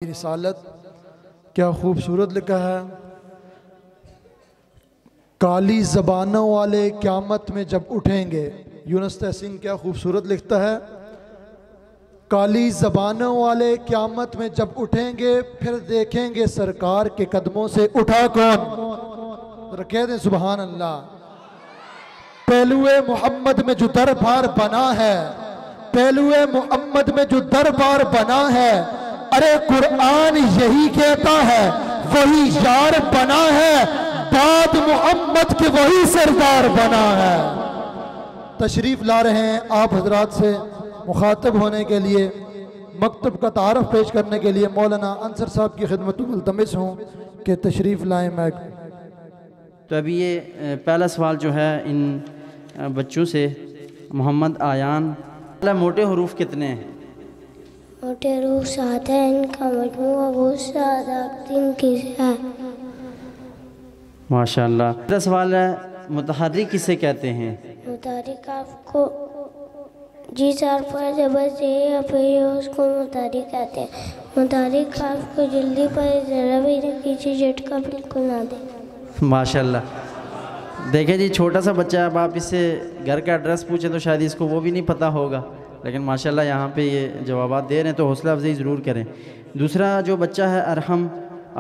کی رسالت کیا خوبصورت لکھا ہے. کالی زبانوں والے قیامت میں جب اٹھیں گے. یونس تحسین کیا خوبصورت لکھتا ہے. کالی زبانوں والے قیامت میں جب اٹھیں گے پھر دیکھیں گے سرکار کے قدموں سے اٹھا کون. رکھے دیں سبحان اللہ. پہلوئے محمد میں جو دربار بنا ہے, پہلوئے محمد میں جو دربار بنا ہے, ارے قرآن یہی کہتا ہے وہی یار بنا ہے, بعد محمد کے وہی سردار بنا ہے. تشریف لا رہے ہیں آپ حضرات سے مخاطب ہونے کے لیے, مکتب کا تعارف پیش کرنے کے لیے مولانا انصر صاحب کی خدمت میں ملتمس ہوں کہ تشریف لائیں. میں تو ابھی یہ پہلا سوال جو ہے ان بچوں سے, محمد آیان, موٹے حروف کتنے ہیں؟ موٹے حروف 7 ہیں, ان کا مجموعہ بہت زیادہ 3 کی ہے. ماشاءاللہ. میرا سوال ہے متحرک کسے کہتے ہیں؟ متحرک آپ کو جی سار پر زبر سے یا پھر اس کو متحرک کہتے ہیں. متحرک آپ کو جلدی پر ذرا بھی کسی جھٹکا بالکل نہ دیں. ماشاءاللہ. دیکھیں جی چھوٹا سا بچہ ہے, اب آپ اس سے گھر کا ایڈریس پوچھیں تو شاید اس کو وہ بھی نہیں پتہ ہوگا, لیکن ماشاءاللہ یہاں پہ یہ جوابات دے رہے ہیں تو حوصلہ افزائی ضرور کریں. دوسرا جو بچہ ہے ارحم,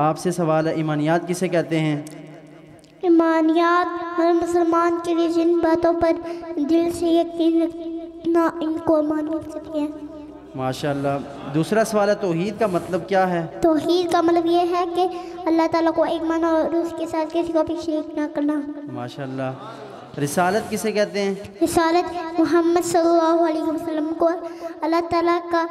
آپ سے سوال ہے ایمانیات کسے کہتے ہیں؟ ایمانیات ہر مسلمان کے لیے جن باتوں پر دل سے یقین رکھنا ان کو ایمان مل سکتے ہیں. ماشاءاللہ. دوسرا سوال ہے توحید کا مطلب کیا ہے؟ توحید کا مطلب یہ ہے کہ اللہ تعالیٰ کو ایک مانا اور اس کے ساتھ کسی کو بھی شریک نہ کرنا. ماشاءاللہ. رسالت کسے کہتے ہیں؟ رسالت محمد صلی اللہ علیہ وسلم کو اللہ تعالیٰ کا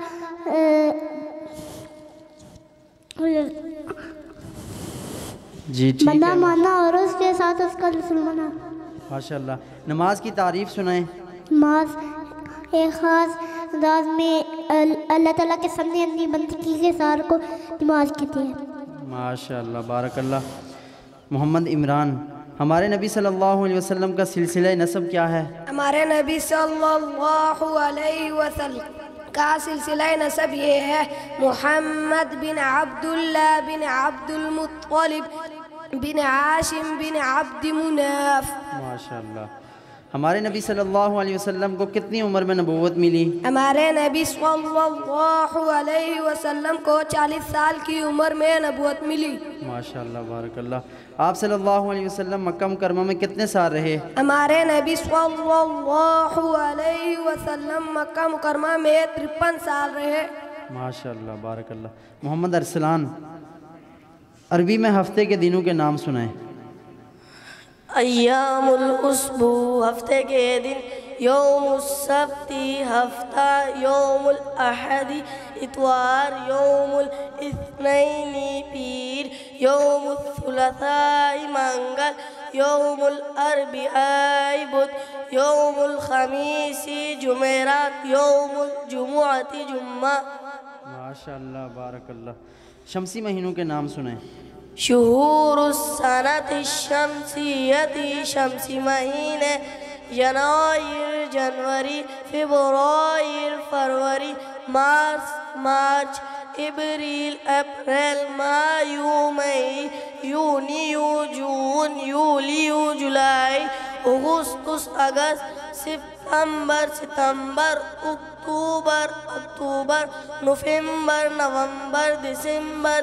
جی ٹھیک بندہ ہے مانا اور اس کے ساتھ اس کا رسول مانا. ماشاءاللہ. نماز کی تعریف سنائیں. نماز ایک خاص انداز میں اللہ تعالیٰ کے سامنے اپنی بندگی کے سار کو نماز کہتے ہیں. ماشاءاللہ بارک اللہ. محمد عمران, ہمارے نبی صلی اللہ علیہ وسلم کا سلسلہ نسب کیا ہے؟ ہمارے نبی صلی اللہ علیہ وسلم کا سلسلہ نسب یہ ہے محمد بن عبداللہ بن عبد المطلب بن عاشم بن عبد مناف. ماشاءاللہ. ہمارے نبی صلی اللہ علیہ وسلم کو کتنی عمر میں نبوت ملی؟ ہمارے نبی صلی اللہ علیہ وسلم کو 40 سال کی عمر میں نبوت ملی. ماشاءاللہ بارک اللہ. آپ صلی اللہ علیہ وسلم مکہ مکرمہ میں کتنے سال رہے؟ ہمارے نبی صلی اللہ علیہ وسلم مکہ مکرمہ میں 53 سال رہے. ماشاءاللہ بارک اللہ. محمد ارسلان, عربی میں ہفتے کے دنوں کے نام سنائیں. ایام الاسبوع ہفتے کے دن, یوم السبت ہفتہ, یوم الاحد اتوار, یوم الاثنین پیر, یوم الثلاثاء منگل, یوم الاربعاء بدھ, یوم الخمیس جمعرات, یوم الجمعۃ جمعہ. ماشاءاللہ بارک اللہ. شمسی مہینوں کے نام سنائیں. شہور السنت الشمسیت شمسی مہینے, ینویر جنوری, فبرائر فروری, مارچ ابریل اپریل, مائی مئی, یونیو جون, یولیو جولائی, اگستس اگست, ستمبر اکتوبر, نومبر نومبر, دسمبر.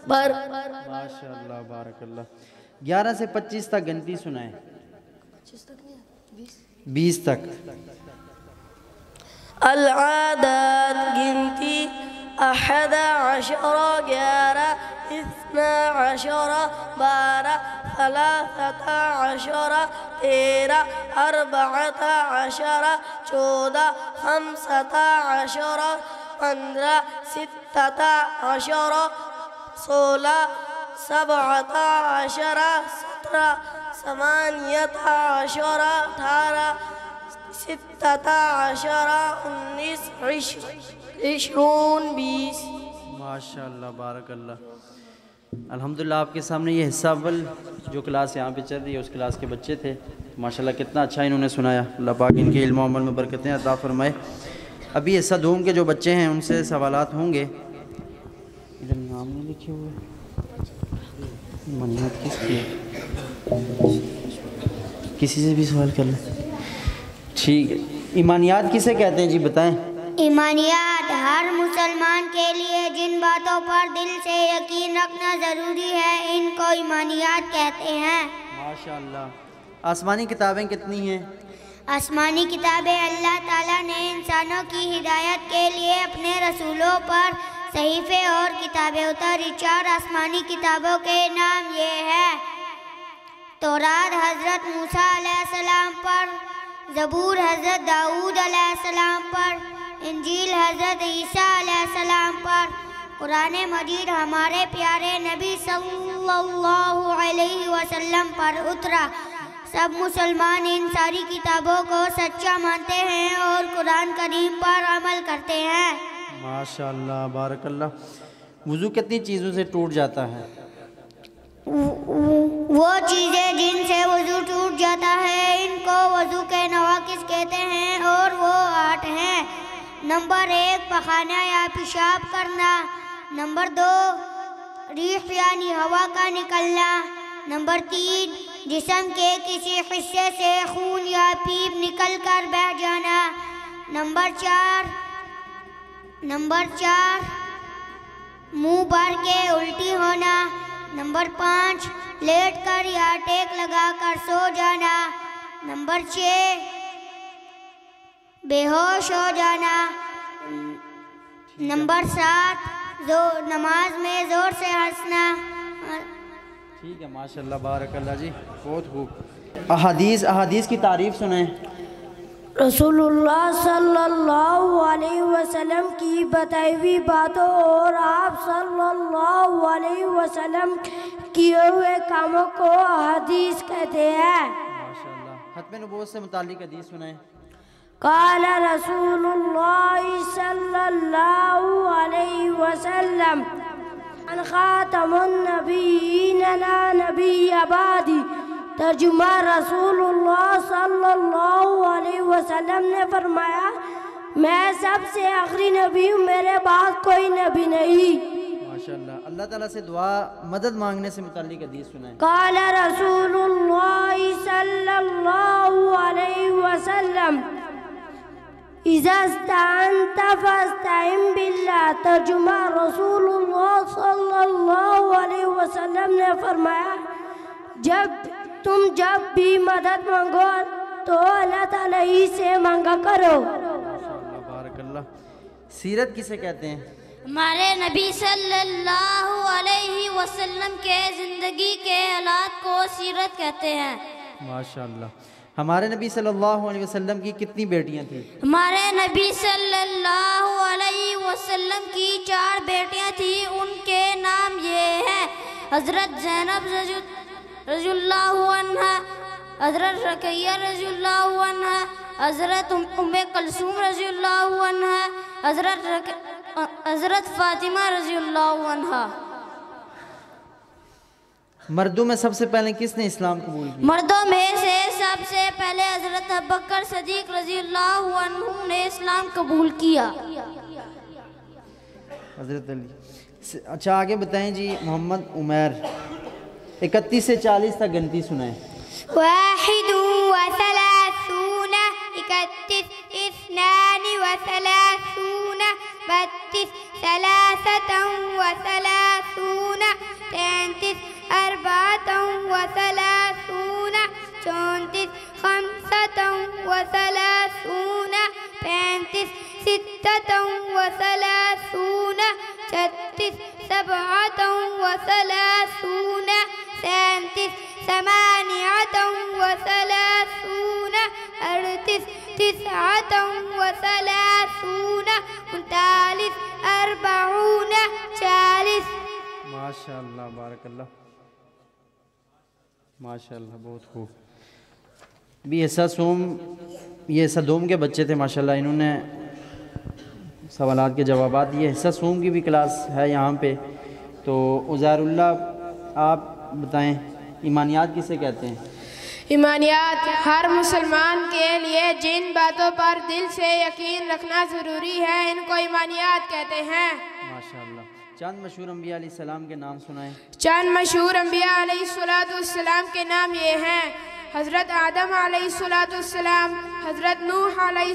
ماشاءاللہ بارک اللہ. 11 سے 25 تک گنتی سنائیں. 20 تک. العادات گنتی 11, 11, 12, 12, 13, 13, 14, 14, 15, 15, 16, 16, 17, 17, 18, 18, 19, 20, 20. ماشاءاللہ بارک اللہ. الحمدللہ آپ کے سامنے یہ حصہ اول جو کلاس یہاں پہ چل رہی ہے اس کلاس کے بچے تھے. ماشاءاللہ کتنا اچھا انہوں نے سنایا. اللہ پاک ان کے علم و عمل میں برکتیں عطا فرمائے. ابھی حصہ دوم کے جو بچے ہیں ان سے سوالات ہوں گے. ادھر نام نہیں لکھے ہوئے. ایمانیات کس کی ہے؟ کسی سے بھی سوال کر لیں. ٹھیک ہے. ایمانیات کسے کہتے ہیں جی بتائیں؟ ایمانیات ہر مسلمان کے لیے جن باتوں پر دل سے یقین رکھنا ضروری ہے ان کو ایمانیات کہتے ہیں. ماشاءاللہ. آسمانی کتابیں کتنی ہیں؟ آسمانی کتابیں اللہ تعالیٰ نے انسانوں کی ہدایت کے لیے اپنے رسولوں پر صحیفے اور کتابیں اتاری. 4 آسمانی کتابوں کے نام یہ ہے: تورات حضرت موسیٰ علیہ السلام پر، زبور حضرت داؤد علیہ السلام پر، انجیل حضرت عیسیٰ علیہ السلام پر، قرآن مجید ہمارے پیارے نبی صلی اللہ علیہ وسلم پر اترا. سب مسلمان ان ساری کتابوں کو سچا مانتے ہیں اور قرآن کریم پر عمل کرتے ہیں. ماشاءاللہ بارک اللہ. وضو کتنی چیزوں سے ٹوٹ جاتا ہے؟ وہ چیزیں جن سے وضو ٹوٹ جاتا ہے ان کو وضو کے نواقص کہتے ہیں اور وہ 8 ہیں. نمبر 1 پخانہ یا پیشاب کرنا. نمبر 2 ریح یعنی ہوا کا نکلنا. نمبر 3 جسم کے کسی حصے سے خون یا پیپ نکل کر بہہ جانا. نمبر 4 منہ بھر کے الٹی ہونا. نمبر 5 لیٹ کر یا ٹیک لگا کر سو جانا. نمبر 6 بے ہوش ہو جانا. نمبر 7 نماز میں زور سے ہنسنا. ٹھیک ہے. ماشاءاللہ بارک اللہ جی بہت خوب. احادیث کی تعریف سنیں. رسول اللہ صلی اللہ علیہ وسلم کی بتائی ہوئی باتوں اور آپ صلی اللہ علیہ وسلم کیے ہوئے کاموں کو حدیث کہتے ہیں. ماشاءاللہ. ختم نبوت سے متعلق حدیث سنائیں. قال رسول اللہ صلی اللہ علیہ وسلم ان خاتم النبیین لا نبی بعدی. ترجمہ رسول اللہ صلی اللہ علیہ وسلم نے فرمایا میں سب سے آخری نبی ہوں، میرے بعد کوئی نبی نہیں. ماشاءاللہ. اللہ تعالیٰ سے دعا مدد مانگنے سے متعلق حدیث سنائیں. قال رسول اللہ صلی اللہ علیہ وسلم اذا استعنت فاستعن باللہ. ترجمہ رسول اللہ صلی اللہ علیہ وسلم نے فرمایا جب بھی مدد مانگو تو اللہ تعالیٰ ہی سے مانگا کرو. ماشاءاللہ بارک اللہ. سیرت کسے کہتے ہیں؟ ہمارے نبی صلی اللہ علیہ وسلم کے زندگی کے حالات کو سیرت کہتے ہیں. ماشاءاللہ. ہمارے نبی صلی اللہ علیہ وسلم کی کتنی بیٹیاں تھیں؟ ہمارے نبی صلی اللہ علیہ وسلم کی 4 بیٹیاں تھیں. ان کے نام یہ ہیں: حضرت زینب رضی اللہ عنہ، حضرت رقیہ رضی اللہ عنہ، حضرت ام کلثوم رضی اللہ عنہ، حضرت فاطمہ رضی اللہ عنہ. مردوں میں سب سے پہلے کس نے اسلام قبول کیا؟ مردوں میں سے سب سے پہلے حضرت ابوبکر صدیق رضی اللہ عنہ نے اسلام قبول کیا. حضرت علی. اچھا آگے بتائیں جی. محمد عمیر 31 سے 40 تک گنتی سنائیں. 1 و 30 32 32 33 33 33 34 35 35 36 ماشاءاللہ بارک اللہ. ماشاءاللہ بہت خوب. بھی یہ حصہ دوم کے بچے تھے ماشاءاللہ. انہوں نے سوالات کے جوابات دیے. حصہ سوم کی بھی کلاس ہے یہاں پہ. تو عزیر اللہ آپ بتائیں ایمانیات کسے کہتے ہیں؟ ایمانیات ہر مسلمان کے لیے جن باتوں پر دل سے یقین رکھنا ضروری ہے ان کو ایمانیات کہتے ہیں. ماشاءاللہ. چند مشہور انبیاء علیہ السلام کے نام سنائیں۔ چند مشہور انبیاء علیہ السلام کے نام یہ ہیں: حضرت آدم علیہ السلام، حضرت نوح علیہ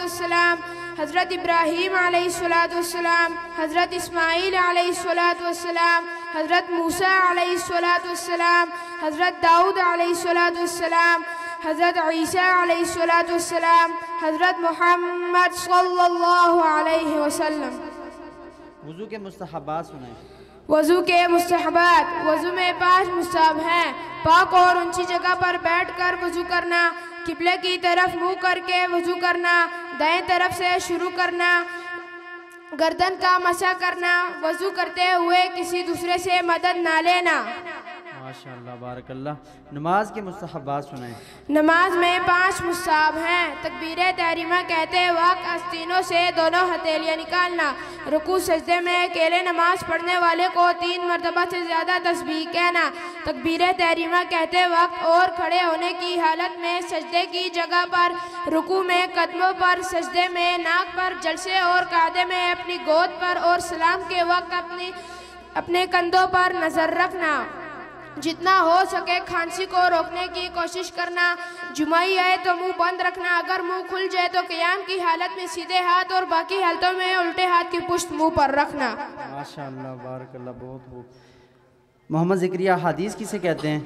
السلام، حضرت ابراہیم علیہ السلام، حضرت اسماعیل علیہ السلام، حضرت موسیٰ علیہ السلام، حضرت داؤد علیہ السلام، حضرت عیسیٰ علیہ السلام، حضرت محمد صلی اللہ علیہ وسلم۔ وضو کے مستحبات سنائیں۔ وضو کے مستحبات: وضو میں 5 مستحب ہیں: پاک اور اونچی جگہ پر بیٹھ کر وضو کرنا، قبلے کی طرف منہ کر کے وضو کرنا، دائیں طرف سے شروع کرنا، گردن کا مسح کرنا، وضو کرتے ہوئے کسی دوسرے سے مدد نہ لینا۔ ماشاءاللہ بارک اللہ۔ نماز کے مستحبات سنائیں۔ نماز میں 5 مستحب ہیں: تکبیر تحریمہ کہتے وقت آستینوں سے دونوں ہتھیلیاں نکالنا، رکوع سجدے میں اکیلے نماز پڑھنے والے کو 3 مرتبہ سے زیادہ تسبیح کہنا، تکبیر تحریمہ کہتے وقت اور کھڑے ہونے کی حالت میں سجدے کی جگہ پر، رکوع میں قدموں پر، سجدے میں ناک پر، جلسے اور قعدے میں اپنی گود پر، اور سلام کے وقت اپنے کندھوں پر نظر رکھنا، جتنا ہو سکے کھانسی کو روکنے کی کوشش کرنا، جمائی آئے تو منہ بند رکھنا، اگر منہ کھل جائے تو قیام کی حالت میں سیدھے ہاتھ اور باقی حالتوں میں الٹے ہاتھ کی پشت منہ پر رکھنا۔ ماشاءاللہ بارک اللہ، بہت خوب۔ محمد ذکریہ، حدیث کسے کہتے ہیں؟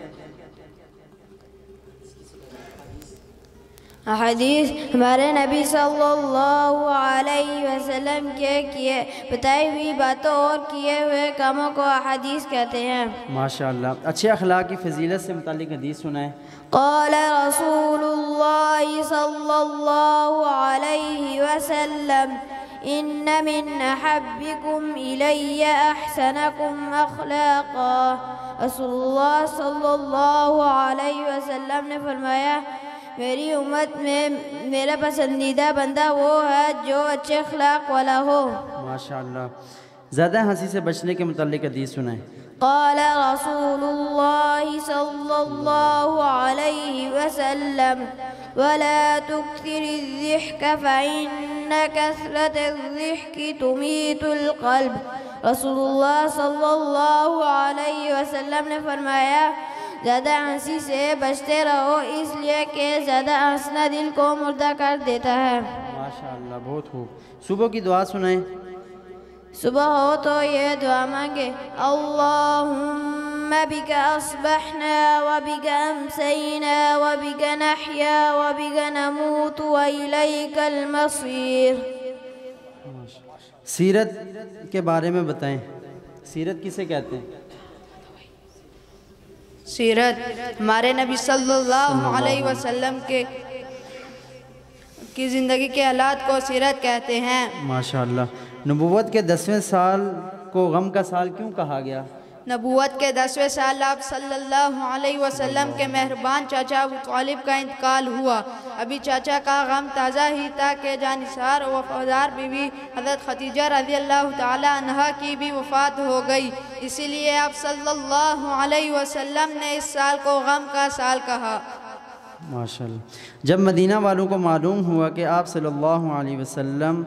حدیث ہمارے نبی صلی اللہ علیہ وسلم کے بتائی ہوئی باتوں اور کیے ہوئے کاموں کو حدیث کہتے ہیں۔ ماشاءاللہ۔ اچھے اخلاق کی فضیلت سے متعلق حدیث سنائیں۔ قال رسول اللہ صلی اللہ علیہ وسلم: ان من احبکم الی احسنکم اخلاقا۔ رسول اللہ صلی اللہ علیہ وسلم نے فرمایا، میری امت میں میرا پسندیدہ بندہ وہ ہے جو اچھے اخلاق والا ہو۔ ماشاءاللہ۔ زیادہ ہنسی سے بچنے کے متعلق حدیث سنائیں۔ قال رسول اللہ صلی اللہ علیہ وسلم: ولا تكثر الضحك فإن كثرة الضحك تميت القلب۔ رسول اللہ صلی اللہ علیہ وسلم نے فرمایا، زیادہ ہنسی سے بچتے رہو، اس لیے کہ زیادہ ہنسنا دل کو مردہ کر دیتا ہے۔ ماشاءاللہ بہت خوب۔ صبح کی دعا سنائیں۔ صبح ہو تو یہ دعا مانگے: اللہم بک اصبحنا وبک امسینا وبک نحیا وبک نموت والیک المصیر۔ سیرت کے بارے میں بتائیں، سیرت کسے کہتے ہیں؟ سیرت ہمارے نبی صلی اللہ علیہ وسلم کی زندگی کے حالات کو سیرت کہتے ہیں۔ ماشاءاللہ۔ نبوت کے 10ویں سال کو غم کا سال کیوں کہا گیا؟ نبوت کے 10ویں سال آپ صلی اللہ علیہ وسلم کے مہربان چاچا ابو طالب کا انتقال ہوا۔ ابھی چاچا کا غم تازہ ہی تھا کہ جانثار و وفادار بیوی حضرت خدیجہ رضی اللہ تعالی عنہا کی بھی وفات ہو گئی، اسی لیے آپ صلی اللہ علیہ وسلم نے اس سال کو غم کا سال کہا۔ ماشاءاللہ۔ جب مدینہ والوں کو معلوم ہوا کہ آپ صلی اللہ علیہ وسلم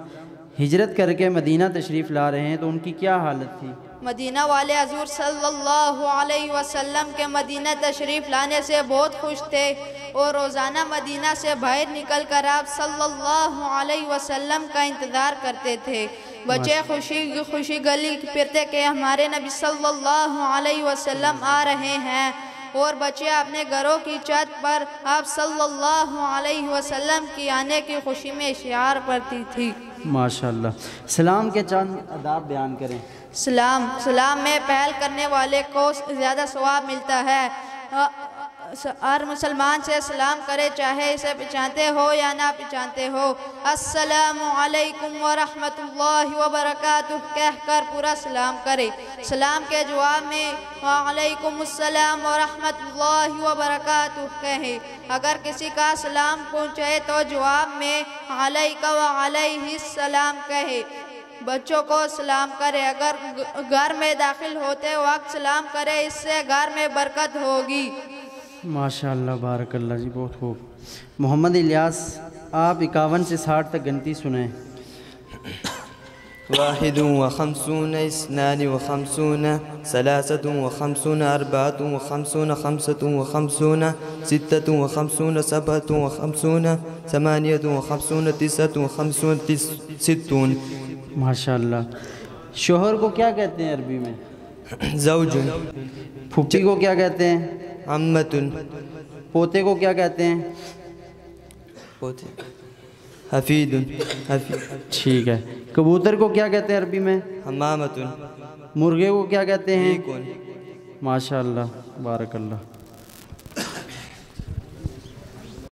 ہجرت کر کے مدینہ تشریف لا رہے ہیں تو ان کی کیا حالت تھی؟ مدینہ والے حضور صلی اللہ علیہ وسلم کے مدینہ تشریف لانے سے بہت خوش تھے اور روزانہ مدینہ سے باہر نکل کر آپ صلی اللہ علیہ وسلم کا انتظار کرتے تھے۔ بچے خوشی گلی پھرتے کہ ہمارے نبی صلی اللہ علیہ وسلم آ رہے ہیں، اور بچے اپنے گھروں کی چھت پر آپ صلی اللہ علیہ وسلم کی آنے کی خوشی میں اشعار پڑھتی تھی۔ ماشاءاللہ۔ سلام کے چند آداب بیان کریں۔ سلام میں پہل کرنے والے کو زیادہ ثواب ملتا ہے۔ ہر مسلمان سے سلام کرے، چاہے اسے پہچانتے ہو یا نہ پہچانتے ہو۔ السلام علیکم ورحمت اللہ وبرکاتہ کہہ کر پورا سلام کرے۔ سلام کے جواب میں وعلیکم السلام ورحمت اللہ وبرکاتہ کہے۔ اگر کسی کا سلام پہنچے تو جواب میں علیک وعلیہ السلام کہے۔ بچوں کو سلام کرے، اگر گھر میں داخل ہوتے وقت سلام کرے، اس سے گھر میں برکت ہوگی۔ ماشاءاللہ بارک اللہ جی، بہت خوب۔ محمد الیاس، آپ 51 سے 60 تک گنتی سنیں۔ واحد وخمسون اثنان وخمسون ثلاثة وخمسون أربعة وخمسون خمسة وخمسون ستة وخمسون سبعة وخمسون ثمانية وخمسون تسعة وخمسون ستون. ماشاء اللہ. شوہر کو کیا کہتے ہیں عربی میں؟ زوج. پھوپھی کو کیا کہتے ہیں؟ عمت. پوتے کو کیا کہتے ہیں؟ پوتے حفید. ٹھیک ہے. کبوتر کو کیا کہتے ہیں عربی میں؟ حمامت. مرغے کو کیا کہتے ہیں؟ کون. ماشاء اللہ بارک اللہ.